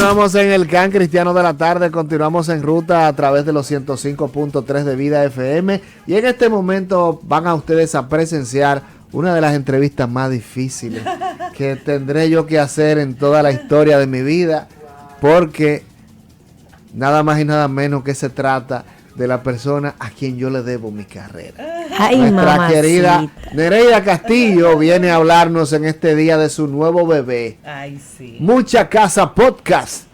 Continuamos en el Can Cristiano de la Tarde, continuamos en ruta a través de los 105.3 de Vida FM y en este momento van a ustedes a presenciar una de las entrevistas más difíciles que tendré yo que hacer en toda la historia de mi vida, porque nada más y nada menos que se trata de la persona a quien yo le debo mi carrera. Ay, nuestra mamacita. querida Nereida Castillo viene a hablarnos en este día de su nuevo bebé. Ay, sí. Mucha Casa Podcast.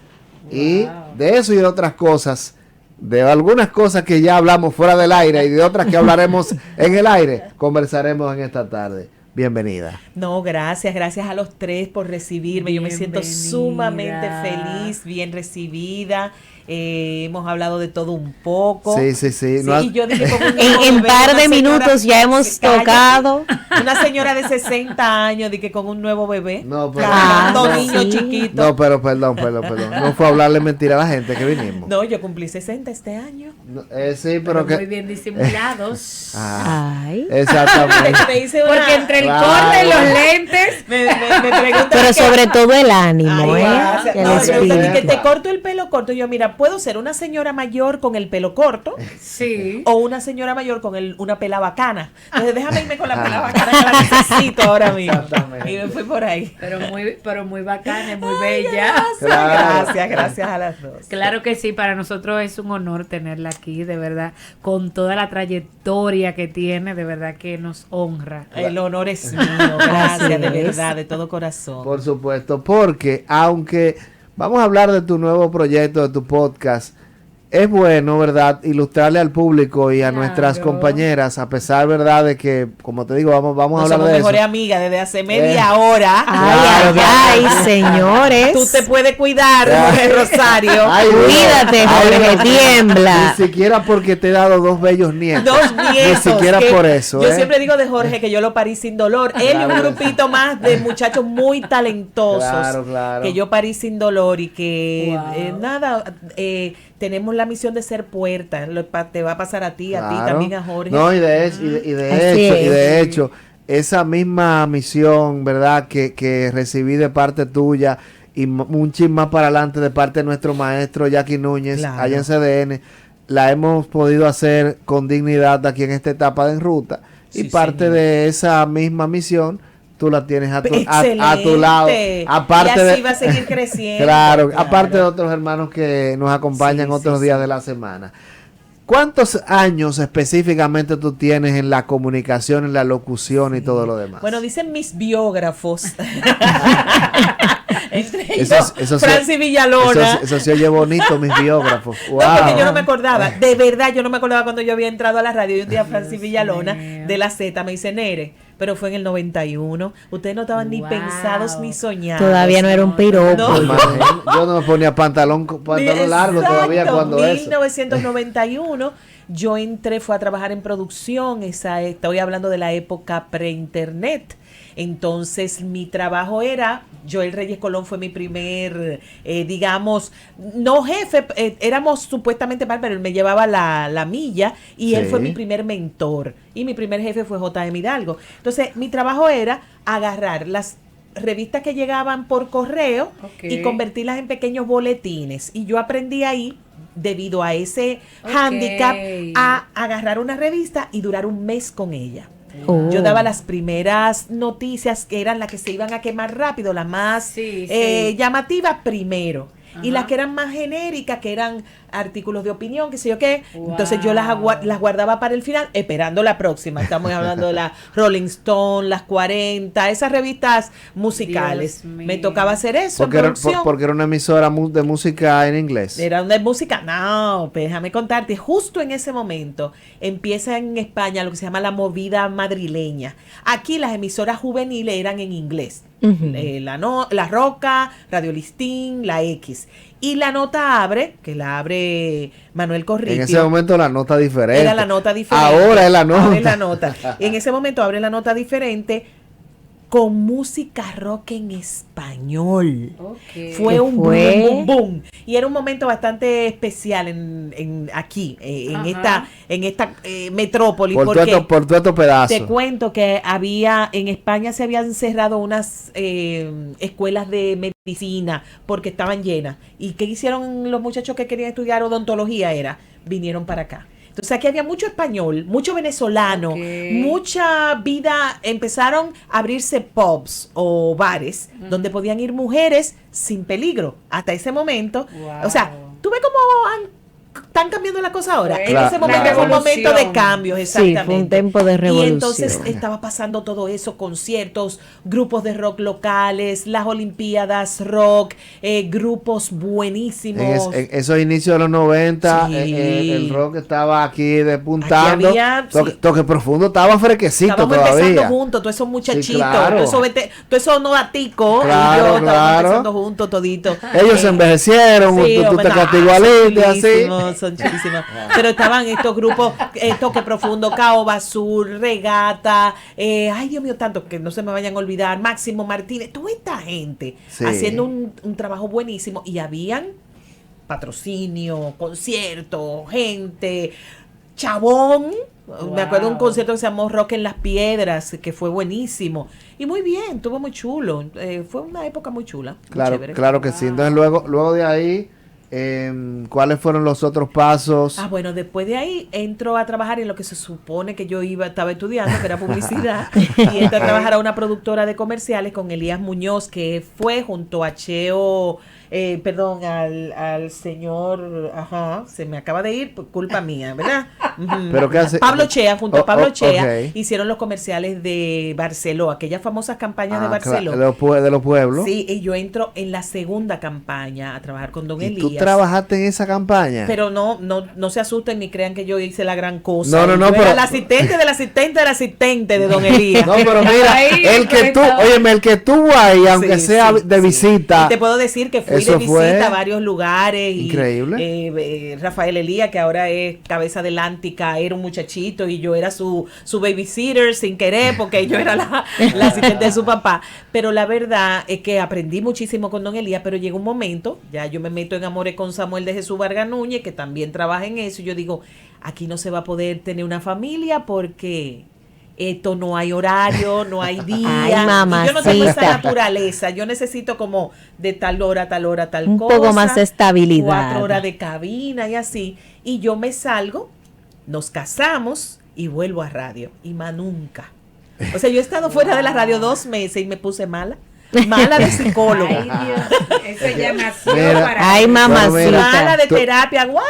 Wow. Y de eso y de otras cosas, de algunas cosas que ya hablamos fuera del aire y de otras que hablaremos en el aire, conversaremos en esta tarde. Bienvenida. No, gracias a los tres por recibirme. Yo me siento sumamente feliz, bien recibida. Hemos hablado de todo un poco. Sí. No y yo dije, en par de minutos ya hemos tocado. Una señora de 60 años dije con un nuevo bebé. No, pero dos niños chiquitos. No, pero perdón. No fue a hablarle mentira a la gente que vinimos. No, yo cumplí 60 este año. No, sí, pero que muy bien disimulados. Ay. Exactamente. Porque entre el corte y los lentes me preguntan. Pero sobre todo el ánimo, Que te corto el pelo corto. Yo, mira, puedo ser una señora mayor con el pelo corto. Sí. O una señora mayor con una pela bacana. Entonces déjame irme con la pela bacana que la necesito ahora mismo. Exactamente. Y me fui por ahí. Pero muy bacana, muy bella. Gracias a las dos. Claro que sí, para nosotros es un honor tenerla aquí, de verdad, con toda la trayectoria que tiene, de verdad que nos honra. El honor es mío, gracias, de verdad, de todo corazón. Por supuesto, porque aunque vamos a hablar de tu nuevo proyecto, de tu podcast, es bueno, ¿verdad?, ilustrarle al público y a nuestras compañeras, a pesar, ¿verdad?, de que, como te digo, vamos a hablar de eso. Somos mejores amigas desde hace media hora. Ay, señores. Tú te puedes cuidar, Jorge Rosario. Cuídate, Jorge, tiembla. Ni siquiera porque te he dado dos bellos nietos. Dos nietos. Ni siquiera por eso. Yo siempre digo de Jorge que yo lo parí sin dolor. Él y un grupito más de muchachos muy talentosos. Claro. Que yo parí sin dolor y que tenemos la misión de ser puerta. Te va a pasar a ti, a ti también, a Jorge. No, y de hecho, esa misma misión, ¿verdad?, que recibí de parte tuya y un chin más para adelante de parte de nuestro maestro Jackie Núñez, allá en CDN, la hemos podido hacer con dignidad aquí en esta etapa de En Ruta. Y parte de esa misma misión tú la tienes a tu lado. Aparte y así va a seguir creciendo. Claro, aparte de otros hermanos que nos acompañan otros días de la semana. ¿Cuántos años específicamente tú tienes en la comunicación, en la locución y todo lo demás? Bueno, dicen mis biógrafos. Francis Villalona. Eso se oye bonito, mis biógrafos. Wow. No, porque yo no me acordaba. De verdad, yo no me acordaba cuando yo había entrado a la radio. Y un día Francis Villalona de la Z me dice, Nere, pero fue en el 91. Ustedes no estaban ni pensados ni soñados. Todavía no era un piropo. Yo no me ponía pantalón largo todavía cuando 1991. Yo fui a trabajar en producción. Estoy hablando de la época pre-internet. Entonces mi trabajo era, Joel Reyes Colón fue mi primer, digamos, no jefe, éramos supuestamente mal, pero él me llevaba la milla y él fue mi primer mentor. Y mi primer jefe fue J.M. Hidalgo. Entonces mi trabajo era agarrar las revistas que llegaban por correo y convertirlas en pequeños boletines. Y yo aprendí ahí, debido a ese hándicap, a agarrar una revista y durar un mes con ella. Yo daba las primeras noticias que eran las que se iban a quemar rápido, las más llamativas primero. Y las que eran más genéricas, que eran artículos de opinión, qué sé yo qué. Wow. Entonces yo las guardaba para el final, esperando la próxima. Estamos hablando de la Rolling Stone, las 40, esas revistas musicales. Me tocaba hacer eso. Porque era una emisora de música en inglés. Era una música. No, déjame contarte. Justo en ese momento empieza en España lo que se llama la movida madrileña. Aquí las emisoras juveniles eran en inglés. La Roca, Radio Listín, la X. Y la Nota abre, que la abre Manuel Corripio. En ese momento la nota diferente. Era la nota diferente. Ahora es la nota. Ahora es la nota. En ese momento abre la Nota diferente. con música rock en español. Okay. Fue un fue? boom, boom, boom. Y era un momento bastante especial en aquí, en esta metrópoli. Por porque todo estos pedazos. te cuento que en España se habían cerrado unas escuelas de medicina porque estaban llenas. ¿Y qué hicieron los muchachos que querían estudiar odontología? Vinieron para acá. Entonces aquí había mucho español, mucho venezolano, mucha vida. Empezaron a abrirse pubs o bares donde podían ir mujeres sin peligro. Hasta ese momento, o sea, tú ves cómo están cambiando las cosas ahora. En ese momento fue un momento de cambios, exactamente. Sí, fue un tiempo de revolución. Y entonces estaba pasando todo eso, conciertos, grupos de rock locales, las olimpiadas rock, grupos buenísimos. En esos inicios de los 90, Sí. el rock estaba aquí despuntando. Aquí había, Toque Profundo estaba fresquecito estábamos todavía. empezando juntos, todos esos muchachitos, Sí, claro. todo eso novatico, Claro, y yo estábamos claro. empezando juntos toditos. Ellos se envejecieron, tú te hombre, catigualiste así. son chulísimos. Pero estaban estos grupos, Toque Profundo, Caoba Azul, Regata, ay Dios mío, tanto que no se me vayan a olvidar, Máximo Martínez, toda esta gente Sí. haciendo un trabajo buenísimo, y habían patrocinio, conciertos, gente, Chabón. Me acuerdo de un concierto que se llamó Rock en las Piedras, que fue buenísimo. Y muy bien, estuvo muy chulo. Fue una época muy chula. Muy Claro, chévere. claro que sí. Entonces luego de ahí, ¿cuáles fueron los otros pasos? Bueno, después de ahí entro a trabajar en lo que se supone que yo estaba estudiando, que era publicidad, y entro a trabajar a una productora de comerciales con Elías Muñoz, que fue junto a Cheo, al señor, se me acaba de ir por culpa mía, ¿verdad? ¿Pero qué hace? Pablo Chea, junto a Pablo Chea, ok. hicieron los comerciales de Barceló, aquellas famosas campañas de Barceló. De los pueblos. Sí, y yo entro en la segunda campaña a trabajar con Don ¿Y Elías. tú trabajaste en esa campaña? Pero no se asusten ni crean que yo hice la gran cosa. No, Yo pero era el asistente del asistente del asistente de Don Elías. No, pero mira, el que estuvo ahí, aunque Sí, sea sí, de sí. visita. Y te puedo decir que fui Eso de visita fue a varios lugares. increíble. Rafael Elías, que ahora es cabeza de Lántica, era un muchachito y yo era su babysitter sin querer, porque yo era la asistente de su papá. Pero la verdad es que aprendí muchísimo con Don Elías, pero llegó un momento, ya yo me meto en Amores con Samuel de Jesús Vargas Núñez, que también trabaja en eso, y yo digo, aquí no se va a poder tener una familia porque esto no hay horario, no hay día. Ay, Y yo no tengo esa mamacita. naturaleza. Yo necesito como de tal hora, tal Un cosa. poco más de estabilidad. 4 horas de cabina y así. Y yo me salgo, nos casamos y vuelvo a radio. Y más nunca. O sea, yo he estado fuera de la radio 2 meses y me puse mala. Mala de psicóloga. Ay, Dios, eso ya nació Mira. para Ay, eso. mamacita. Bueno, mira, Mala de tú- terapia. ¡Guau!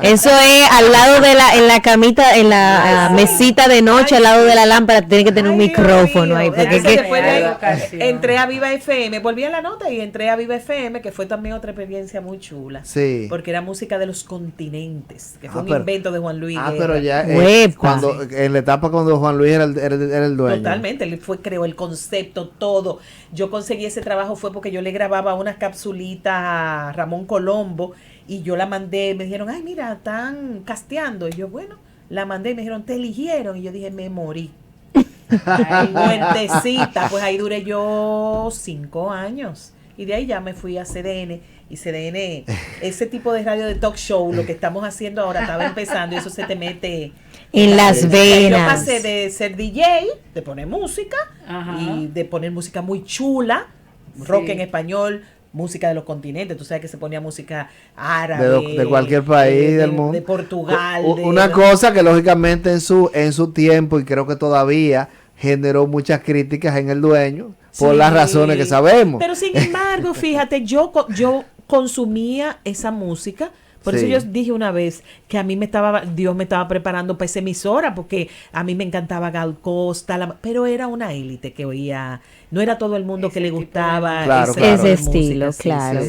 Eso es al lado de en la camita, en la mesita de noche, al lado de la lámpara, tiene que tener un Ay, Dios micrófono mío. ahí. Porque es Entonces, que, después de ahí, Educación. entré a Viva FM, volví a la nota y entré a Viva FM, que fue también otra experiencia muy chula. Sí. Porque era música de los continentes, que fue Ah, un pero- invento de Juan Luis Guerra. Pero ya Huepa. en la etapa cuando Juan Luis era el dueño. Totalmente, él creó el concepto, todo. Yo conseguí ese trabajo fue porque yo le grababa unas capsulitas a Ramón Colombo y yo la mandé, me dijeron, ay, mira, están casteando. Y yo, bueno, la mandé y me dijeron, te eligieron. Y yo dije, me morí. Ay, muertecita. Pues ahí duré yo 5 años. Y de ahí ya me fui a CDN. Y CDN, ese tipo de radio de talk show, lo que estamos haciendo ahora, estaba empezando y eso se te mete en las Yo venas. pasé de ser DJ, de poner música, Ajá. y de poner música muy chula, rock en español, música de los continentes. Tú sabes que se ponía música árabe. De cualquier país del mundo. De Portugal. Una cosa que lógicamente en su tiempo, y creo que todavía, generó muchas críticas en el dueño, por Sí. las razones que sabemos. Pero sin embargo, fíjate, yo consumía esa música. Por Sí. eso yo dije una vez que a mí Dios me estaba preparando para esa emisora, porque a mí me encantaba Gal Costa, pero era una élite que oía, no era todo el mundo Ese que le tipo de gustaba Claro, ese claro. tipo de Ese estilo, música, claro.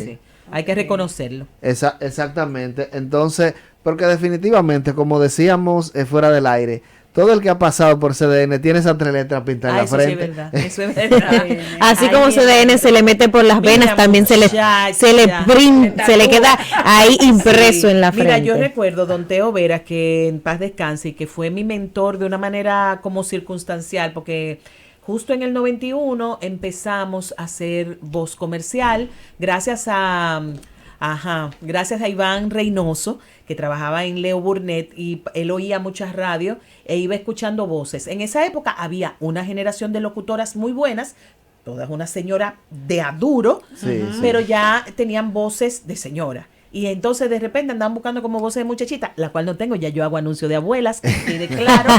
Hay que reconocerlo. Exactamente. Entonces, porque definitivamente, como decíamos fuera del aire, todo el que ha pasado por CDN tiene esa 3 letras pintadas en la Eso sí es frente. verdad. Eso es verdad. Así Ay, como mira. CDN se le mete por las Mira, venas, también se le muchacha. se le queda ahí impreso Sí. en la frente. Mira, yo recuerdo don Teo Veras, que en paz descanse, y que fue mi mentor de una manera como circunstancial, porque Justo en el 91 empezamos a hacer voz comercial gracias a Iván Reynoso, que trabajaba en Leo Burnett, y él oía muchas radios e iba escuchando voces. En esa época había una generación de locutoras muy buenas, todas una señora de aduro, pero ya tenían voces de señora. Y entonces de repente andaban buscando como voces de muchachita, la cual no tengo, ya yo hago anuncio de abuelas, que quede claro.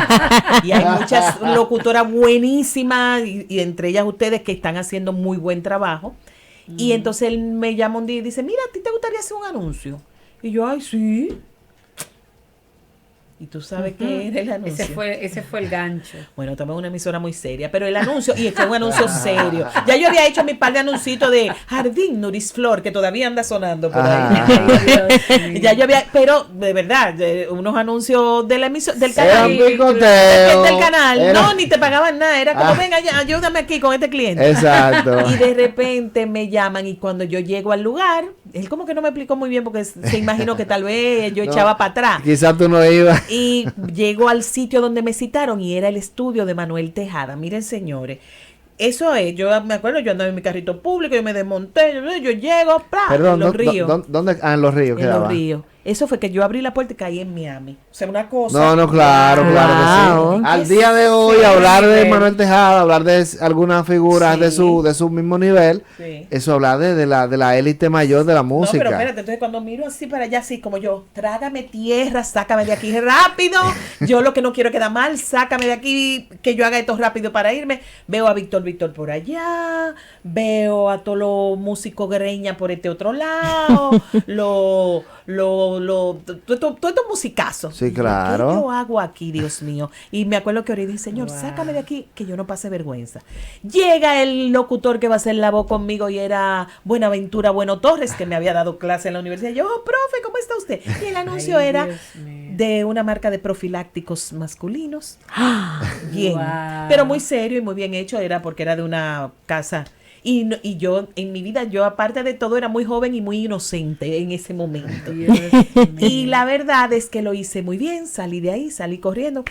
Y hay muchas locutoras buenísimas, y entre ellas ustedes que están haciendo muy buen trabajo. Y entonces él me llama un día y dice, mira, ¿a ti te gustaría hacer un anuncio? Y yo, ay, sí. ¿Y tú sabes qué era el anuncio? Ese fue el gancho. Bueno, tomé una emisora muy seria, pero el anuncio, y fue un anuncio serio. Ya yo había hecho mi par de anuncios de Jardín Nuris Flor, que todavía anda sonando por ahí. Ya yo había, pero de verdad, unos anuncios de la emisora, del canal. Del canal. No, ni te pagaban nada. Era como, venga, ya, ayúdame aquí con este cliente. Exacto. Y de repente me llaman, y cuando yo llego al lugar, él como que no me explicó muy bien, porque se imaginó que tal vez yo echaba para atrás. Quizás tú no ibas. Y llego al sitio donde me citaron y era el estudio de Manuel Tejada. Miren, señores, eso es, yo me acuerdo, yo andaba en mi carrito público, yo me desmonté, yo llego, Perdón, en los ríos. ¿Dónde? En los ríos. En los ríos. Eso fue que yo abrí la puerta y caí en Miami. O sea, una cosa. No, claro que sí. Al día de hoy, hablar de Manuel Tejada, hablar de algunas figuras de su mismo nivel, eso hablar de la élite mayor de la música. No, pero espérate, entonces cuando miro así para allá, así como yo, trágame tierra, sácame de aquí rápido. Yo lo que no quiero quedar mal, sácame de aquí, que yo haga esto rápido para irme. Veo a Víctor por allá, veo a todos los músicos greña por este otro lado, todos estos musicazos. Sí, claro. ¿Qué yo hago aquí, Dios mío? Y me acuerdo que ahorita dije, Señor, sácame de aquí, que yo no pase vergüenza. Llega el locutor que va a hacer la voz conmigo y era Buenaventura Bueno Torres, que me había dado clase en la universidad. Yo, profe, ¿cómo está usted? Y el anuncio era de una marca de profilácticos masculinos. Bien, pero muy serio y muy bien hecho, era porque era de una casa. Y yo, en mi vida, yo aparte de todo, era muy joven y muy inocente en ese momento. Y la verdad es que lo hice muy bien, salí de ahí, salí corriendo,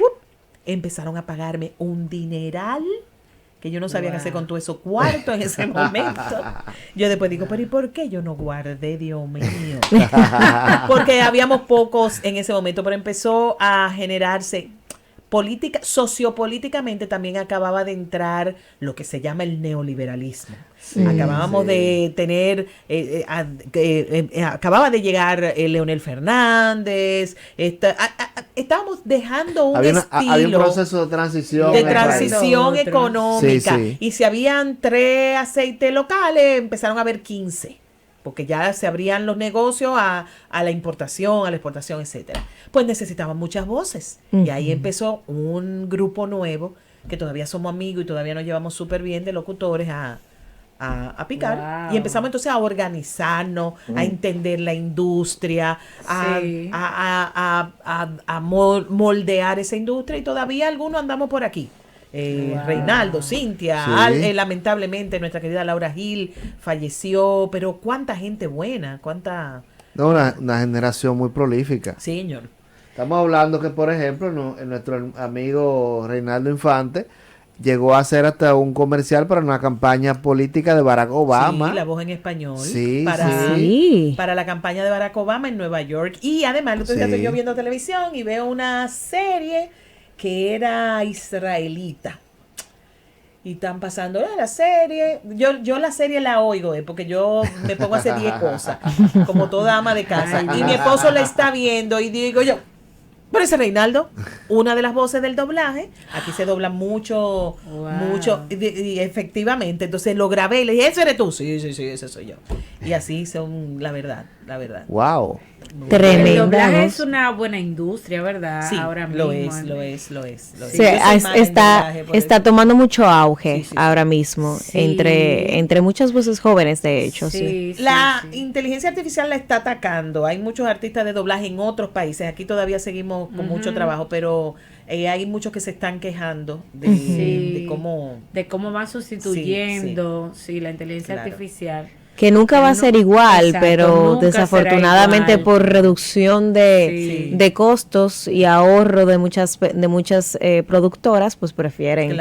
empezaron a pagarme un dineral que yo no sabía qué hacer con todo eso cuarto en ese momento. Yo después digo, pero ¿y por qué yo no guardé, Dios mío? Porque habíamos pocos en ese momento, pero empezó a generarse sociopolíticamente también acababa de entrar lo que se llama el neoliberalismo. Acabábamos de tener, acababa de llegar Leonel Fernández, estábamos dejando un estilo. Había un proceso de transición. De transición económica. Y si habían 3 aceites locales, empezaron a haber 15. Porque ya se abrían los negocios a la importación, a la exportación, etcétera. Pues necesitaban muchas voces. Y ahí empezó un grupo nuevo, que todavía somos amigos y todavía nos llevamos súper bien, de locutores a picar. Y empezamos entonces a organizarnos, a entender la industria, a moldear esa industria, y todavía algunos andamos por aquí. Reinaldo, Cintia, lamentablemente nuestra querida Laura Gil falleció, pero cuánta gente buena, una generación muy prolífica. Sí, señor. Estamos hablando que, por ejemplo, nuestro amigo Reinaldo Infante llegó a hacer hasta un comercial para una campaña política de Barack Obama. Sí, La Voz en Español. Para la campaña de Barack Obama en Nueva York. Y además, el otro día estoy yo viendo televisión y veo una serie que era israelita. Y están pasando la serie. Yo la serie la oigo, porque yo me pongo a hacer 10 cosas, como toda ama de casa. Y mi esposo la está viendo y digo yo, pero ese Reinaldo, una de las voces del doblaje, aquí se dobla mucho, y efectivamente. Entonces lo grabé y le dije, ¿ese eres tú? Sí, ese soy yo. Y así son, la verdad. Wow. Tremendo. El doblaje es una buena industria, ¿verdad? Sí, ahora mismo. Lo es. Sí, está tomando mucho auge ahora mismo, entre muchas voces jóvenes, de hecho. La inteligencia artificial la está atacando. Hay muchos artistas de doblaje en otros países. Aquí todavía seguimos con mucho trabajo, pero hay muchos que se están quejando de cómo van sustituyendo la inteligencia artificial. que nunca va a ser igual, exacto, pero desafortunadamente por reducción de costos y ahorro de muchas productoras, pues prefieren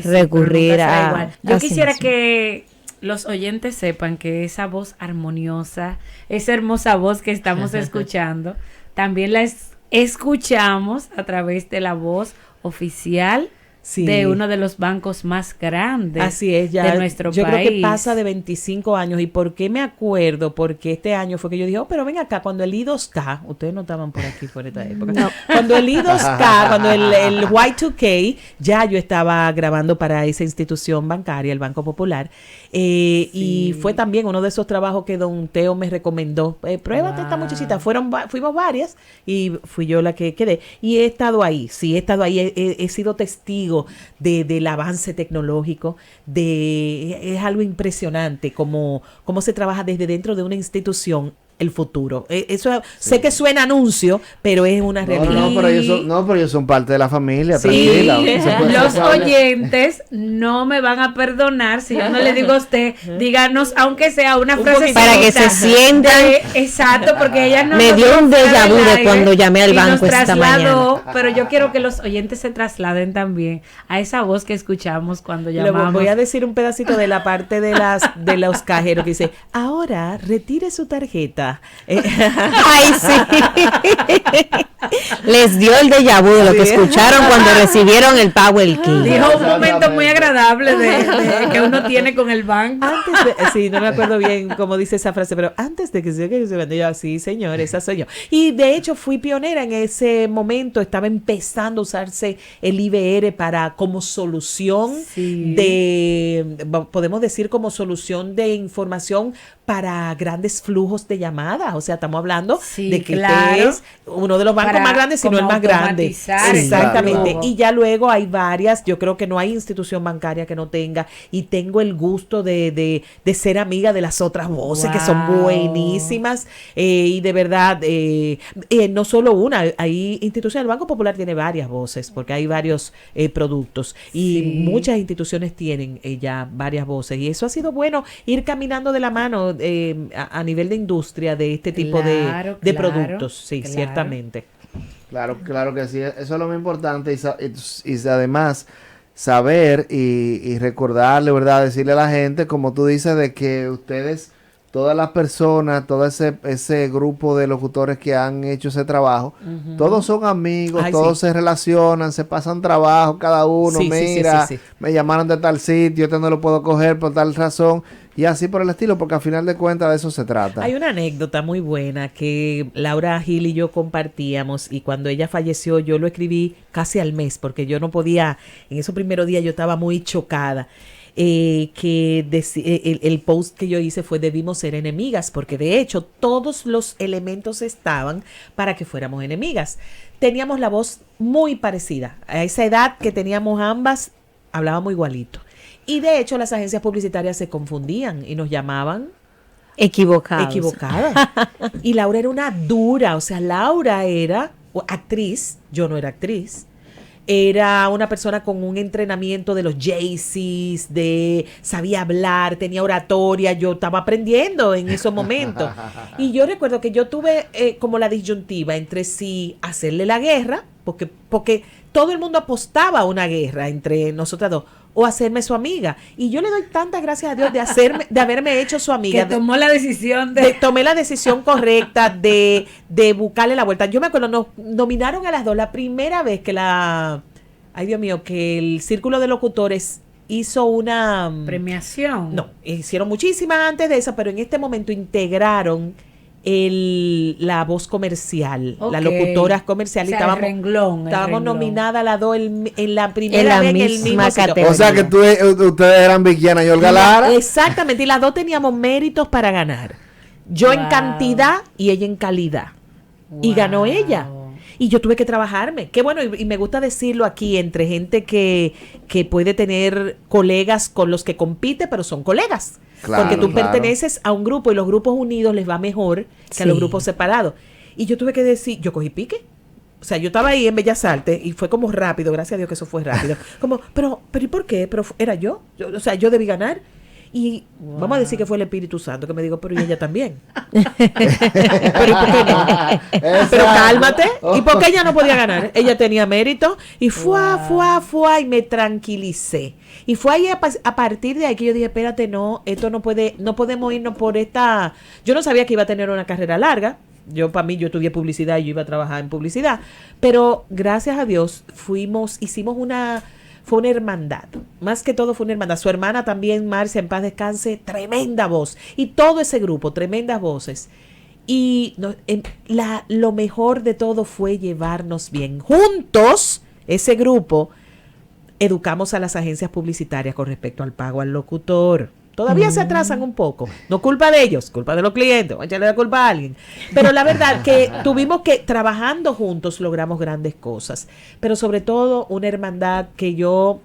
recurrir a... Yo quisiera que los oyentes sepan que esa voz armoniosa, esa hermosa voz que estamos escuchando, también la escuchamos a través de la voz oficial de uno de los bancos más grandes de nuestro país. Yo creo que pasa de 25 años. ¿Y por qué me acuerdo? Porque este año fue que yo dije, pero ven acá, cuando el I2K, ustedes no estaban por aquí por esta época, cuando el I2K, cuando el Y2K, ya yo estaba grabando para esa institución bancaria, el Banco Popular, y fue también uno de esos trabajos que don Teo me recomendó. Pruébate esta muchachita. Fuimos varias y fui yo la que quedé. Y he estado ahí, he sido testigo del avance tecnológico, es algo impresionante cómo se trabaja desde dentro de una institución el futuro. Eso sé que suena anuncio, pero es una realidad. Pero ellos son parte de la familia, tranquila. Los oyentes no me van a perdonar si yo no le digo a usted, díganos, aunque sea una frase para que se sientan. Exacto, porque ella no me dio un déjà vu de cuando llamé al banco esta mañana. Pero yo quiero que los oyentes se trasladen también a esa voz que escuchamos cuando llamamos. Voy a decir un pedacito de la parte de los cajeros que dice, ahora retire su tarjeta. Ay, sí. Les dio el déjà vu de lo que escucharon cuando recibieron el Power Key. Dijo un momento muy agradable de que uno tiene con el banco. No me acuerdo bien cómo dice esa frase, pero antes de que se venda, yo, sí, señor, esa soy yo. Y de hecho fui pionera en ese momento, estaba empezando a usarse el IBR como solución podemos decir como solución de información para grandes flujos de llamadas. O sea, estamos hablando de que es uno de los bancos más grandes, sino el más grande. Exactamente. Y ya luego hay varias, yo creo que no hay institución bancaria que no tenga, y tengo el gusto de ser amiga de las otras voces que son buenísimas, y de verdad, no solo una, hay instituciones, el Banco Popular tiene varias voces, porque hay varios productos, y muchas instituciones tienen ya varias voces, y eso ha sido bueno, ir caminando de la mano a nivel de industria de este tipo de productos, ciertamente. Claro que sí, eso es lo más importante, y además saber y recordarle, ¿verdad? Decirle a la gente, como tú dices, de que ustedes, todas las personas, todo ese grupo de locutores que han hecho ese trabajo, todos son amigos, todos se relacionan, se pasan trabajo cada uno, me llamaron de tal sitio, este no lo puedo coger por tal razón, y así por el estilo, porque al final de cuentas de eso se trata. Hay una anécdota muy buena que Laura Gil y yo compartíamos, y cuando ella falleció yo lo escribí casi al mes, porque yo no podía, en esos primeros días yo estaba muy chocada. El post que yo hice fue debimos ser enemigas, porque de hecho todos los elementos estaban para que fuéramos enemigas. Teníamos la voz muy parecida, a esa edad que teníamos ambas hablábamos igualito, y de hecho las agencias publicitarias se confundían y nos llamaban equivocada. Y Laura era una dura, o sea, Laura era actriz, yo no era actriz. Era una persona con un entrenamiento de los Jaycees, sabía hablar, tenía oratoria, yo estaba aprendiendo en esos momentos. Y yo recuerdo que yo tuve como la disyuntiva entre si hacerle la guerra, porque todo el mundo apostaba a una guerra entre nosotras dos, o hacerme su amiga. Y yo le doy tantas gracias a Dios de haberme hecho su amiga. Que tomó la decisión tomé la decisión correcta de buscarle la vuelta. Yo me acuerdo, nos nominaron a las dos la primera vez que que el Círculo de Locutores hizo una premiación. No, hicieron muchísimas antes de esa, pero en este momento integraron la voz comercial, la locutora comercial, o sea, estábamos nominadas las dos en la primera vez en el mismo categoría. O sea que ustedes eran Vickiana y Olga Lara. Exactamente, y las dos teníamos méritos para ganar. Yo en cantidad y ella en calidad. Y ganó ella. Y yo tuve que trabajarme. Qué bueno, y me gusta decirlo aquí entre gente que puede tener colegas con los que compite, pero son colegas. Claro, porque tú perteneces a un grupo y los grupos unidos les va mejor que a los grupos separados. Y yo tuve que decir, yo cogí pique. O sea, yo estaba ahí en Bellas Artes y fue como rápido, gracias a Dios que eso fue rápido. Como, pero ¿y por qué? Pero era yo. O sea, yo debí ganar. Y vamos a decir que fue el Espíritu Santo que me dijo, pero y ella también. Pero ¿y por qué no? Pero cálmate. ¿Y por qué ella no podía ganar? Ella tenía mérito. Y fue, y me tranquilicé. Y fue ahí a partir de ahí que yo dije, espérate, no, esto no podemos irnos por esta... Yo no sabía que iba a tener una carrera larga. Para mí, yo estudié publicidad y yo iba a trabajar en publicidad. Pero gracias a Dios fue una hermandad. Más que todo fue una hermandad. Su hermana también, Marcia, en paz descanse, tremenda voz. Y todo ese grupo, tremendas voces. Y lo mejor de todo fue llevarnos bien. Juntos, ese grupo, educamos a las agencias publicitarias con respecto al pago al locutor. Todavía se atrasan un poco. No culpa de ellos, culpa de los clientes. Vamos a echarle la culpa a alguien. Pero la verdad que trabajando juntos, logramos grandes cosas. Pero sobre todo, una hermandad que yo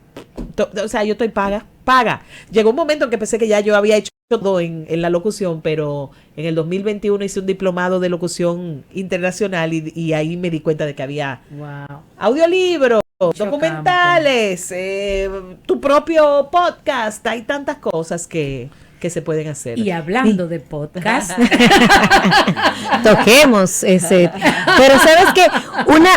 estoy paga. Llegó un momento en que pensé que ya yo había hecho todo en la locución, pero en el 2021 hice un diplomado de locución internacional y ahí me di cuenta de que había audiolibros, documentales, tu propio podcast. Hay tantas cosas que se pueden hacer. Y hablando de podcast, toquemos ese. Pero sabes que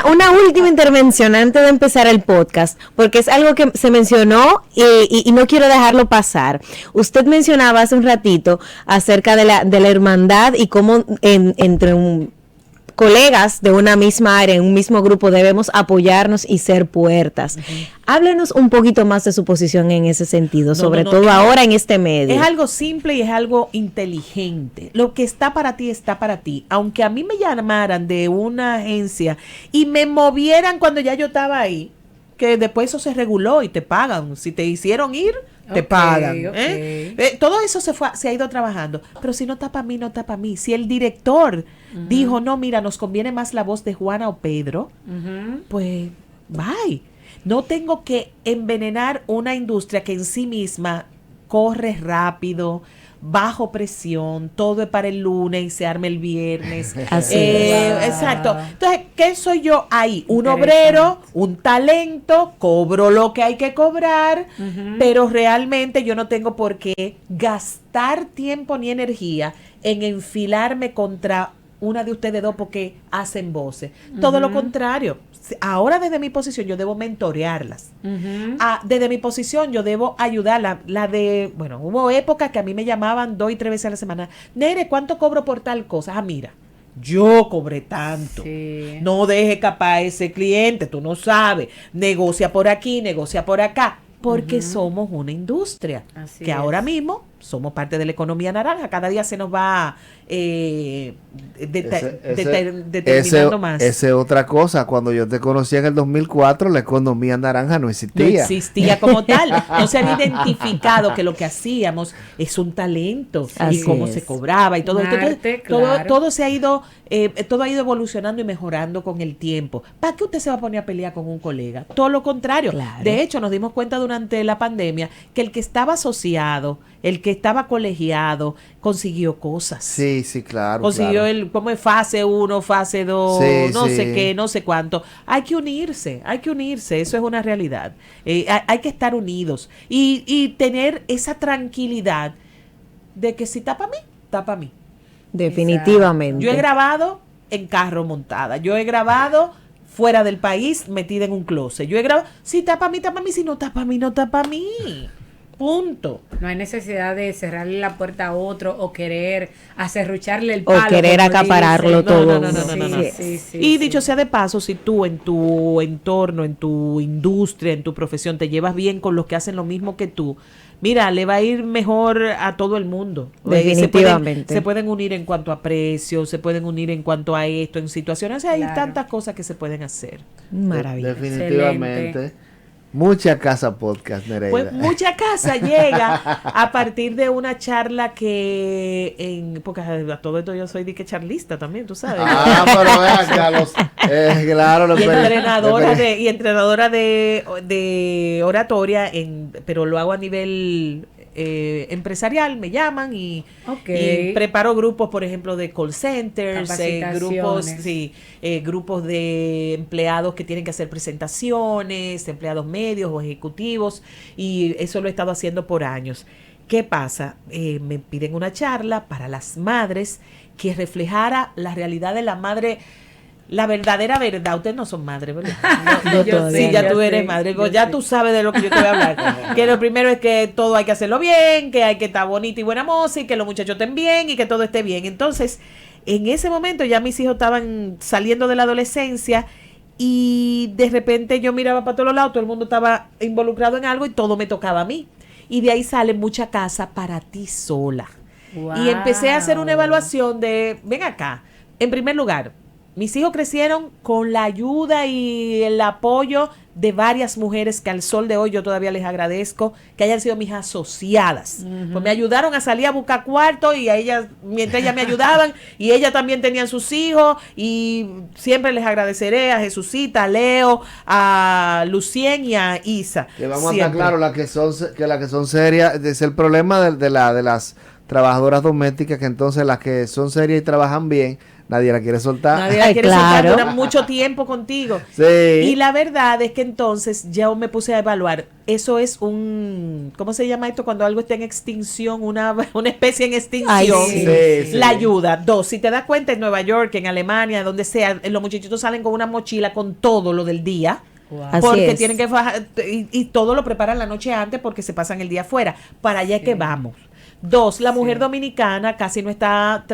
una última intervención antes de empezar el podcast, porque es algo que se mencionó y no quiero dejarlo pasar. Usted mencionaba hace un ratito acerca de la hermandad y cómo entre colegas de una misma área, en un mismo grupo, debemos apoyarnos y ser puertas. Háblenos un poquito más de su posición en ese sentido, sobre todo ahora en este medio. Es algo simple y es algo inteligente. Lo que está para ti, está para ti. Aunque a mí me llamaran de una agencia y me movieran cuando ya yo estaba ahí, que después eso se reguló y te pagan. Si te hicieron ir, te pagan. Todo eso se ha ido trabajando. Pero si no está para mí, no está para mí. Si el director dijo, no, mira, nos conviene más la voz de Juana o Pedro, pues bye. No tengo que envenenar una industria que en sí misma corre rápido, bajo presión, todo es para el lunes y se arma el viernes. Así exacto. Entonces, ¿qué soy yo ahí? Un obrero, un talento, cobro lo que hay que cobrar, pero realmente yo no tengo por qué gastar tiempo ni energía en enfilarme contra una de ustedes dos porque hacen voces. Todo lo contrario. Ahora desde mi posición yo debo mentorearlas. Desde mi posición yo debo ayudarla. Hubo épocas que a mí me llamaban 2 y 3 veces a la semana. Nere, ¿cuánto cobro por tal cosa? Mira, yo cobré tanto. Sí. No deje escapar a ese cliente, tú no sabes. Negocia por aquí, negocia por acá. Porque somos una industria. Así que ahora mismo somos parte de la economía naranja. Cada día se nos va determinando más. Esa es otra cosa. Cuando yo te conocí en el 2004, la economía naranja no existía. No existía como tal. No se había identificado que lo que hacíamos es un talento. Así y cómo se cobraba y todo esto. Todo se ha ido, todo ha ido evolucionando y mejorando con el tiempo. ¿Para qué usted se va a poner a pelear con un colega? Todo lo contrario. Claro. De hecho, nos dimos cuenta durante la pandemia que el que estaba asociado, el que estaba colegiado, consiguió cosas. Sí, claro. Consiguió como es fase 1, fase 2, sé qué, no sé cuánto. Hay que unirse, eso es una realidad. Hay que estar unidos y tener esa tranquilidad de que si está para mí. Definitivamente. Yo he grabado en carro montada, yo he grabado fuera del país metida en un closet, yo he grabado, si está para mí, si no está para mí, no está para mí. Punto. No hay necesidad de cerrarle la puerta a otro o querer acerrucharle el palo. O querer acapararlo todo. No. Y dicho sea de paso, si tú en tu entorno, en tu industria, en tu profesión, te llevas bien con los que hacen lo mismo que tú, mira, le va a ir mejor a todo el mundo. Definitivamente. Se pueden unir en cuanto a precios, se pueden unir en cuanto a esto, en situaciones. Hay tantas cosas que se pueden hacer. Maravilloso. Definitivamente. Excelente. Mucha Casa Podcast, Nereida. Pues Mucha Casa llega a partir de una charla que porque a todo esto yo soy de que charlista también, tú sabes. Pero vean, Carlos, claro. Y entrenadora de oratoria, pero lo hago a nivel empresarial, me llaman y preparo grupos, por ejemplo, de call centers, grupos de empleados que tienen que hacer presentaciones, empleados medios o ejecutivos, y eso lo he estado haciendo por años. ¿Qué pasa? Me piden una charla para las madres que reflejara la realidad de la madre, la verdadera verdad. Ustedes no son madres, ¿verdad? No, sí, ya tú eres madre. Ya tú sabes de lo que yo te voy a hablar. Que lo primero es que todo hay que hacerlo bien, que hay que estar bonita y buena moza, y que los muchachos estén bien y que todo esté bien. Entonces, en ese momento ya mis hijos estaban saliendo de la adolescencia y de repente yo miraba para todos lados, todo el mundo estaba involucrado en algo y todo me tocaba a mí. Y de ahí sale mucha casa para ti sola. Wow. Y empecé a hacer una evaluación de, ven acá, en primer lugar, mis hijos crecieron con la ayuda y el apoyo de varias mujeres que al sol de hoy yo todavía les agradezco que hayan sido mis asociadas. Pues me ayudaron a salir a buscar cuarto y a ellas, mientras ellas me ayudaban, y ellas también tenían sus hijos, y siempre les agradeceré a Jesucita, a Leo, a Lucien y a Isa. Que vamos siempre a estar claros, las que son serias, es el problema de las trabajadoras domésticas, que entonces las que son serias y trabajan bien, nadie la quiere soltar. Nadie la quiere soltar, duran mucho tiempo contigo. Sí. Y la verdad es que entonces ya me puse a evaluar. Eso es ¿cómo se llama esto? Cuando algo está en extinción, una especie en extinción. Ay, sí. La ayuda. 2, si te das cuenta, en Nueva York, en Alemania, donde sea, los muchachitos salen con una mochila con todo lo del día. Wow. Porque tienen que fajar, y todo lo preparan la noche antes porque se pasan el día afuera. Para allá que vamos. 2, la mujer dominicana casi no está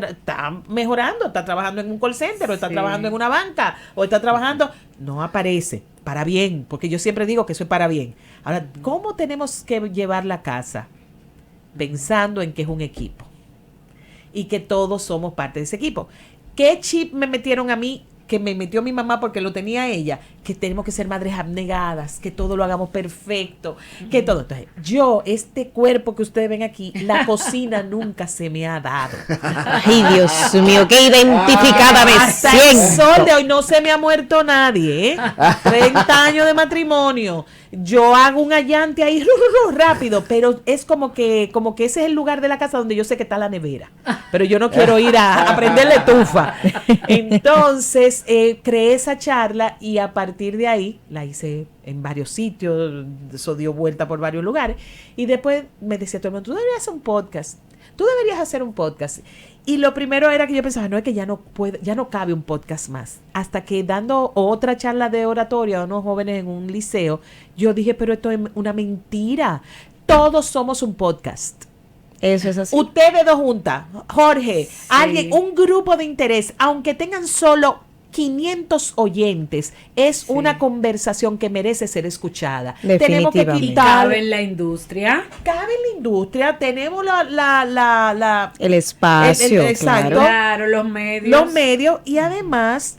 mejorando, está trabajando en un call center, o está trabajando en una banca, o está trabajando, no aparece, para bien, porque yo siempre digo que eso es para bien. Ahora, ¿cómo tenemos que llevar la casa? Pensando en que es un equipo y que todos somos parte de ese equipo. ¿Qué chip me metieron a mí? Que me metió mi mamá porque lo tenía ella, que tenemos que ser madres abnegadas, que todo lo hagamos perfecto, que todo. Entonces, este cuerpo que ustedes ven aquí, la cocina nunca se me ha dado. Ay, Dios mío, qué identificada me hasta siento. El sol de hoy no se me ha muerto nadie, 30 años de matrimonio. Yo hago un allante ahí rápido, pero es como que ese es el lugar de la casa donde yo sé que está la nevera, pero yo no quiero ir a prenderle estufa. Entonces creé esa charla y a partir de ahí la hice en varios sitios, eso dio vuelta por varios lugares, y después me decía todo el mundo, tú deberías hacer un podcast. Y lo primero era que yo pensaba, no, es que ya no cabe un podcast más. Hasta que dando otra charla de oratoria a unos jóvenes en un liceo, yo dije, pero esto es una mentira. Todos somos un podcast. Eso es así. Ustedes dos juntas, Jorge, alguien, un grupo de interés, aunque tengan solo 500 oyentes, es una conversación que merece ser escuchada. Tenemos que quitar. Cabe en la industria. Tenemos el espacio. Exacto. Claro, los medios. Los medios, y además,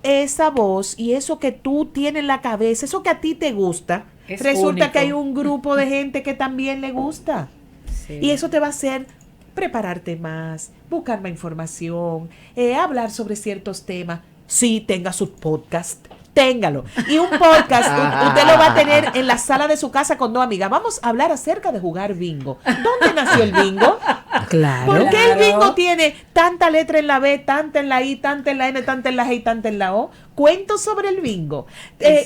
esa voz y eso que tú tienes en la cabeza, eso que a ti te gusta, resulta único. Que hay un grupo de gente que también le gusta. Sí. Y eso te va a hacer prepararte más, buscar más información, hablar sobre ciertos temas. Sí, tenga su podcast, téngalo. Y un podcast usted lo va a tener en la sala de su casa con 2 amigas. Vamos a hablar acerca de jugar bingo. ¿Dónde nació el bingo? Claro. ¿Por qué el bingo tiene tanta letra en la B, tanta en la I, tanta en la N, tanta en la G y tanta en la O? Cuentos sobre el bingo,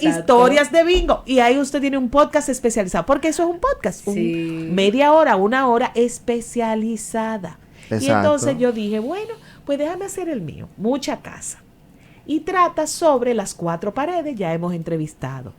historias de bingo. Y ahí usted tiene un podcast especializado, porque eso es un podcast, media hora, 1 hora especializada. Exacto. Y entonces yo dije, bueno, pues déjame hacer el mío, mucha casa. Y trata sobre las 4 paredes, ya hemos entrevistado.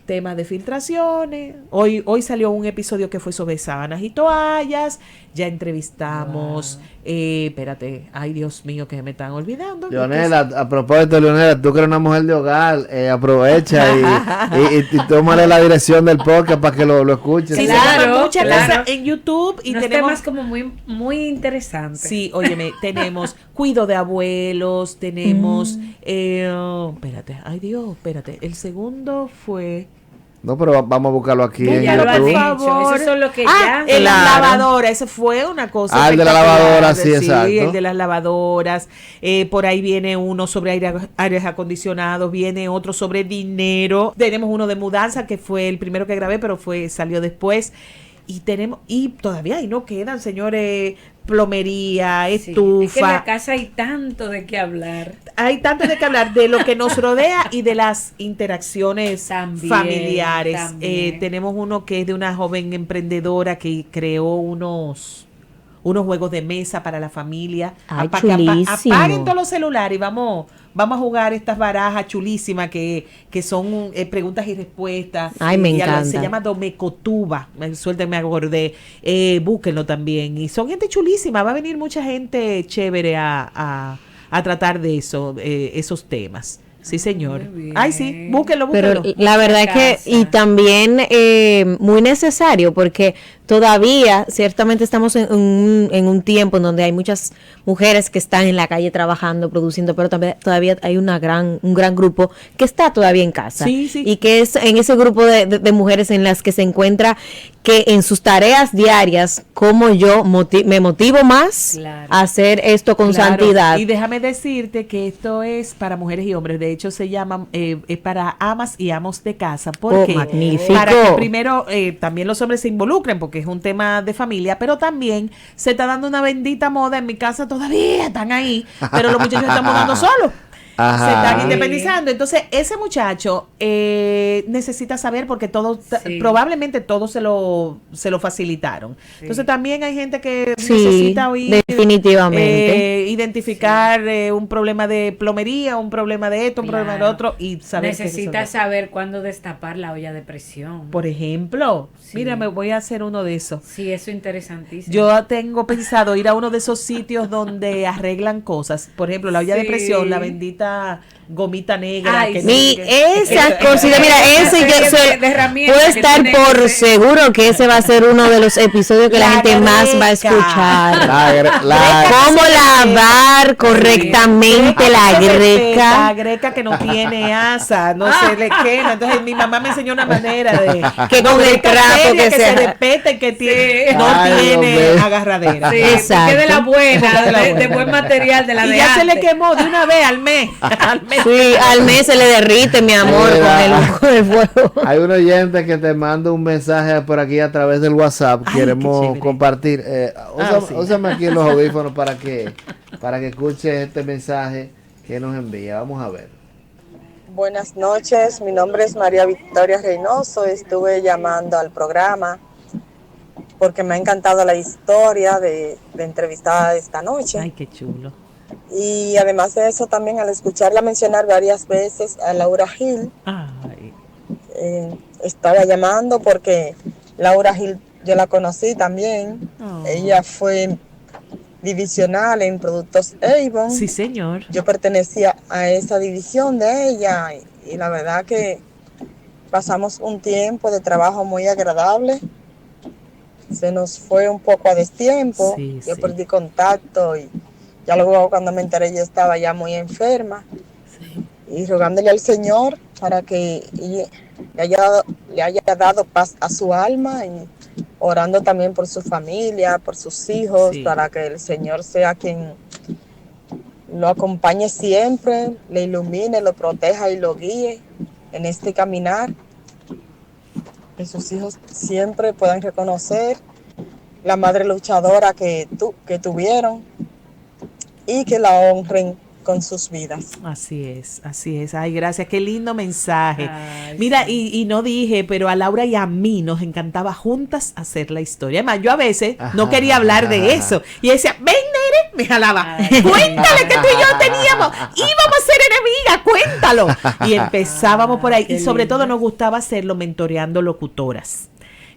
Temas de filtraciones. Hoy salió un episodio que fue sobre sábanas y toallas. Ya entrevistamos. Espérate, ay Dios mío, que me están olvidando. Leonela, a propósito, Leonela, tú que eres una mujer de hogar, aprovecha y tómale la dirección del podcast para que lo escuches. Sí, claro, muchas cosas en YouTube y unos tenemos temas como muy, muy interesantes. Sí, óyeme, tenemos cuido de abuelos, tenemos espérate, ay Dios, espérate, el segundo fue No, pero vamos a buscarlo aquí en ya lo has YouTube. dicho, eso es lo que ya. En la lavadora, eso fue una cosa. El de la lavadora, sí, exacto. Sí, el de las lavadoras. Por ahí viene uno sobre aires acondicionados, viene otro sobre dinero. Tenemos uno de mudanza, que fue el primero que grabé, pero salió después. Y todavía ahí no quedan, señores, plomería, Sí, estufa. es que en la casa hay tanto de qué hablar. Hay tanto de qué hablar de lo que nos rodea y de las interacciones También, familiares. también. Tenemos uno que es de una joven emprendedora que creó unos juegos de mesa para la familia. Ay, Que chulísimo. apaguen todos los celulares y vamos a jugar estas barajas chulísimas que son preguntas y respuestas. Ay, me encanta. Se llama Domecotuba. Suelta, me acordé. Búsquenlo también. Y son gente chulísima. Va a venir mucha gente chévere a tratar de esos temas. Sí, señor. Muy bien. Ay, sí, búsquenlo. Pero la verdad es que, y también muy necesario, porque todavía ciertamente estamos en un tiempo en donde hay muchas mujeres que están en la calle trabajando, produciendo, pero también todavía hay un gran grupo que está todavía en casa. Sí, sí. Y que es en ese grupo de mujeres en las que se encuentra que en sus tareas diarias, como yo me motivo más Claro. a hacer esto con Claro, santidad. y déjame decirte que esto es para mujeres y hombres. De hecho, se llama es para amas y amos de casa. Porque magnífico. para que primero también los hombres se involucren, porque es un tema de familia, pero también se está dando una bendita moda. En mi casa todavía están ahí, pero los muchachos están mudando solos. Ajá. Se están Sí. independizando. Entonces, ese muchacho necesita saber porque Sí. probablemente todos se lo facilitaron. Sí. Entonces, también hay gente que Sí, necesita oír, definitivamente. identificar un problema de plomería, un problema de esto, un problema de lo otro y saber qué Necesitas resolver. saber cuándo destapar la olla de presión. Por ejemplo, Sí. mira, me voy a hacer uno de esos. Sí, eso es interesantísimo. Yo tengo pensado ir a uno de esos sitios donde arreglan cosas. Por ejemplo, la olla de Sí. presión, la bendita gomita negra. Ay, que sí. Esas cositas, mira, ese yo serie sé, de herramientas puedo que estar tiene por ese- seguro que ese va a ser uno de los episodios que la gente más va a escuchar. Cómo lavar correctamente la La greca, greca que no tiene asa, no se le quema. Entonces mi mamá me enseñó una manera de que con el greca trapo seria que se sea. respete, que tiene, Sí. no Ay, tiene Dios mío. agarradera. Sí, Exacto. porque de la buena, De la de buena. buen material, de la Y de ya se le antes. quemó de una vez al mes. Al mes. Sí, al mes se le derrite, mi amor, Mira. con el fuego. Hay un oyente que te manda un mensaje por aquí a través del WhatsApp. Ay, qué Queremos chévere. compartir. Sí. Úsame aquí los audífonos para que escuche este mensaje que nos envía. Vamos a ver. Buenas noches, mi nombre es María Victoria Reynoso. Estuve llamando al programa porque me ha encantado la historia de entrevistada de esta noche. Ay, qué chulo. Y además de eso, también al escucharla mencionar varias veces a Laura Gil, Ay. estaba llamando porque Laura Gil yo la conocí también. Oh. Ella fue divisional en Productos Avon. Sí, señor. Yo pertenecía a esa división de ella y la verdad que pasamos un tiempo de trabajo muy agradable. Se nos fue un poco a destiempo. Sí, Yo sí. perdí contacto y ya luego cuando me enteré yo estaba ya muy enferma. Sí. Y rogándole al Señor para que le haya dado paz a su alma y orando también por su familia, por sus hijos, Sí. para que el Señor sea quien lo acompañe siempre, le ilumine, lo proteja y lo guíe en este caminar. Que sus hijos siempre puedan reconocer la madre luchadora que tuvieron y que la honren con sus vidas. Así es, así es. Ay, gracias, qué lindo mensaje. Ay, Mira, sí. y no dije, pero a Laura y a mí nos encantaba juntas hacer la historia. Además, yo a veces no quería hablar de eso. Y decía, ven, Nere, me jalaba. Ay, Cuéntale que tú y yo ay. teníamos, íbamos a ser enemigas, cuéntalo. Y empezábamos por ahí. Qué Y sobre lindo. todo nos gustaba hacerlo mentoreando locutoras.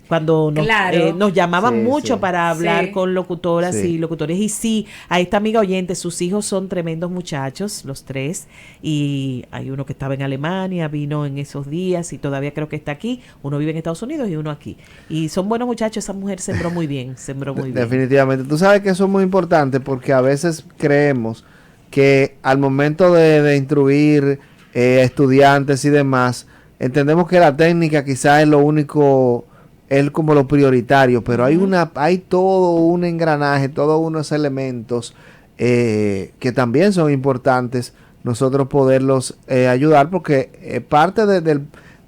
Cuando Claro. nos llamaban Sí, mucho sí. para hablar Sí. con locutoras Sí. y locutores. Y sí, a esta amiga oyente, sus hijos son tremendos muchachos, los tres. Y hay uno que estaba en Alemania, vino en esos días y todavía creo que está aquí. Uno vive en Estados Unidos y uno aquí. Y son buenos muchachos, esa mujer sembró muy bien, sembró muy bien. Definitivamente. Tú sabes que eso es muy importante porque a veces creemos que al momento de instruir estudiantes y demás, entendemos que la técnica quizás es lo único, es como lo prioritario, pero hay todo un engranaje, todos unos elementos que también son importantes nosotros poderlos ayudar porque parte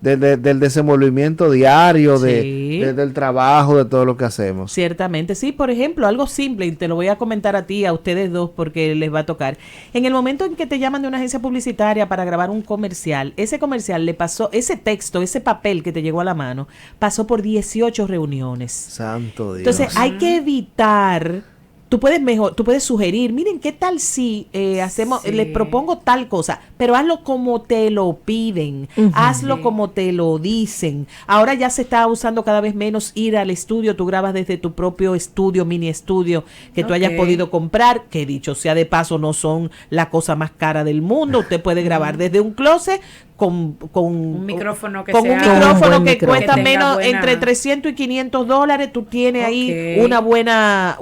del desenvolvimiento diario, Sí. del trabajo, de todo lo que hacemos. Ciertamente, sí, por ejemplo, algo simple, y te lo voy a comentar a ti, a ustedes dos, porque les va a tocar. En el momento en que te llaman de una agencia publicitaria para grabar un comercial, ese comercial le pasó, ese texto, ese papel que te llegó a la mano, pasó por 18 reuniones. Santo Dios. Entonces, hay que evitar. Tú puedes sugerir, miren, ¿qué tal si hacemos, Sí. les propongo tal cosa, pero hazlo como te lo piden, hazlo Sí. como te lo dicen. Ahora ya se está usando cada vez menos ir al estudio, tú grabas desde tu propio estudio, mini estudio, que tú hayas Ok. podido comprar, que dicho sea de paso no son la cosa más cara del mundo, usted puede grabar desde un closet con Un micrófono que con sea un micrófono un buen que micrófono. cuesta que tenga menos buena- entre 300 y $500, tú tienes ahí Ok. una buena,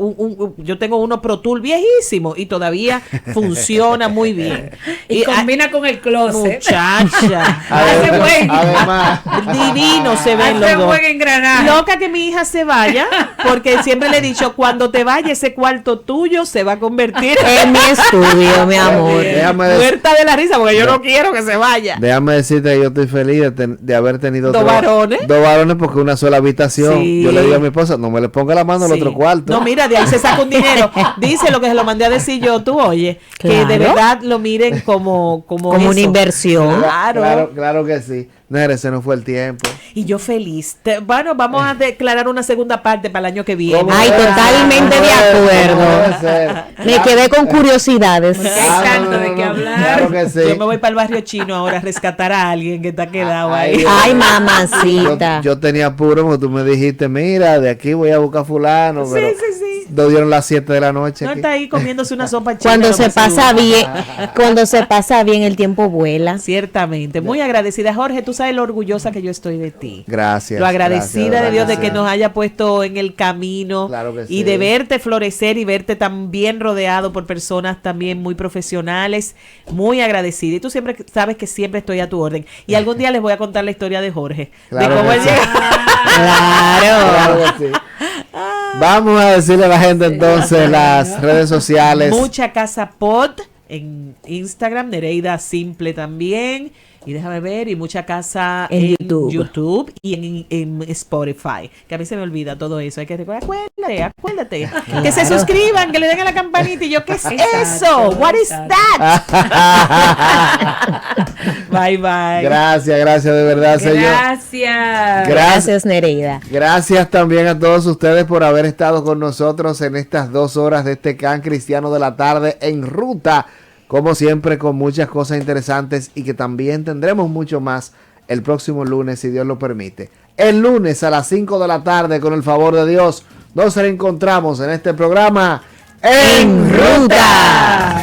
yo tengo uno Pro Tool viejísimo y todavía funciona muy bien. Y combina con el closet. Muchacha, Hace buen- Además, divino se ven los Hace dos. buen engranaje. Loca que mi hija se vaya, porque siempre le he dicho, cuando te vaya ese cuarto tuyo se va a convertir En mi estudio, mi amor. déjame, muerta de la risa, porque yo no quiero que se vaya. déjame decirte que yo estoy feliz de haber tenido ¿Dos varones? dos varones porque una sola habitación. Sí. Yo le digo a mi esposa, no me le ponga la mano al Sí. otro cuarto. No, mira, de ahí se saca un dinero. Dice lo que se lo mandé a decir yo, tú oye, que de Claro. verdad lo miren como Como eso. una inversión. Claro. Que sí. Nere, se nos fue el tiempo. Y yo feliz. Bueno, vamos a declarar una segunda parte para el año que viene. ¿Cómo Ay, debe totalmente ser? de ¿Cómo acuerdo. debe ser? Me quedé con curiosidades. Porque hay tanto de qué hablar. Claro que sí. Yo me voy para el barrio chino ahora a rescatar a alguien que está quedado ahí. Ay, Yo, mamacita. yo tenía apuro porque tú me dijiste, mira, de aquí voy a buscar fulano. Sí, Pero sí, sí. nos dieron las 7 de la noche. No aquí. está ahí comiéndose una sopa china. Cuando lo se más pasa seguro. bien, cuando se pasa bien, el tiempo vuela. Ciertamente. Muy agradecida, Jorge. Tú sabes lo orgullosa que yo estoy de ti. Gracias. Lo agradecida gracias, de Dios de que gracias. nos haya puesto en el camino Claro que y sí. de verte florecer y verte tan bien rodeado por personas también muy profesionales. Muy agradecida. Y tú siempre sabes que siempre estoy a tu orden. Y algún día les voy a contar la historia de Jorge. Claro de cómo que él sí. llega. Claro que sí. Vamos a decirle a la gente entonces las redes sociales. Mucha Casa Pod en Instagram, Nereida Simple también. Y déjame ver, y Mucha Casa En YouTube. y en Spotify. Que a mí se me olvida todo eso. Hay que recordar, acuérdate. Que se suscriban, que le den a la campanita. Y yo, ¿qué es Exacto, eso? What is that? Bye, bye. Gracias de verdad, señor. Gracias. Gracias, Nereida. Gracias también a todos ustedes por haber estado con nosotros en estas 2 horas de este Can Cristiano de la Tarde en ruta. Como siempre, con muchas cosas interesantes y que también tendremos mucho más el próximo lunes, si Dios lo permite. El lunes a las 5 de la tarde, con el favor de Dios, nos reencontramos en este programa En Ruta.